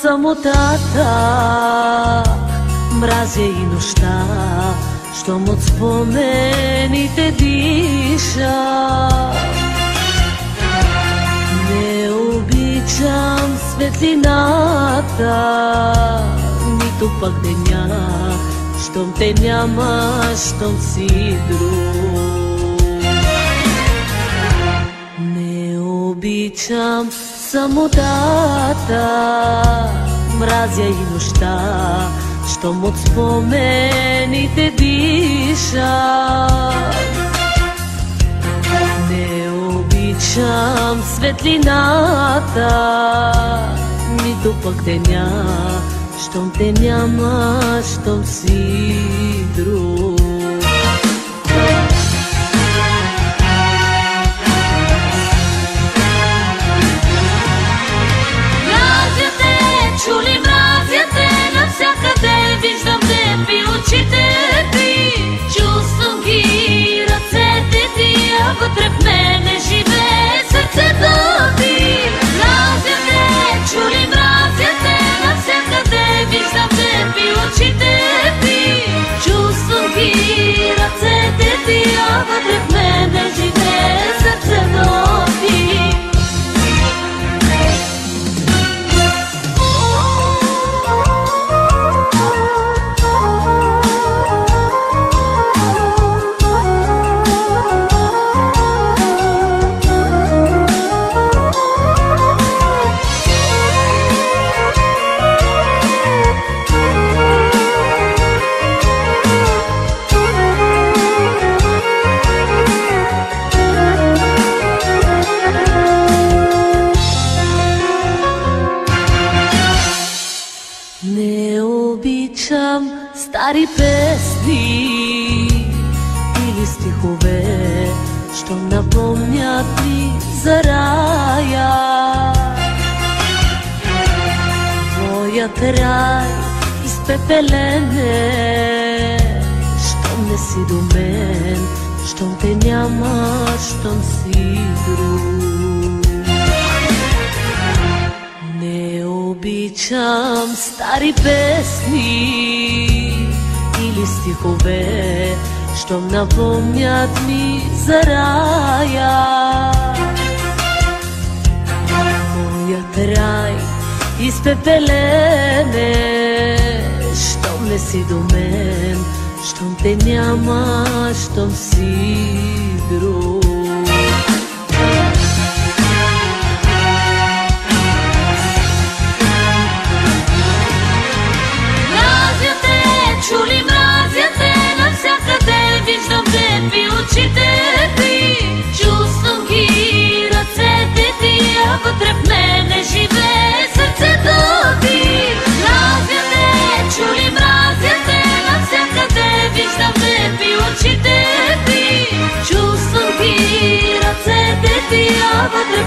самотата, мразя и нощта, щом от спомените диша. Не обичам светлината, нито пък деня, щом те няма, щом си друг. Не обичам самотата, мразя и нощта, щом от спомените диша. Не обичам светлината, нито пък деня, щом те няма, щом си друг. Чули, мразя те, навсякъде виждам те при очите ти. Чувствам ги ръцете ти, а вътре в мене живее сърцето ти. Мразя те, чули, мразя те, навсякъде виждам те при очите ти. Чувствам ги ръцете ти, а вътре в мене живее сърцето ти. Не обичам стари песни или стихове, що напомнят ми за рая. Твоят рай изпепелене, щом не си до мен, щом те няма, щом си друг. Не обичам стари песни или стихове, щом напомнят ми за рая. Моят рай изпепелене, щом не си до мен, щом те няма, щом си друг. Чули, мразя те, навсякъде виждам те при очите ти. Чувствам ги ръцете ти, а вътре в мене живее сърцето ти. Мразя те, чули, мразя те, навсякъде виждам те при очите ти. Чувствам ги ръцете ти, а вътре в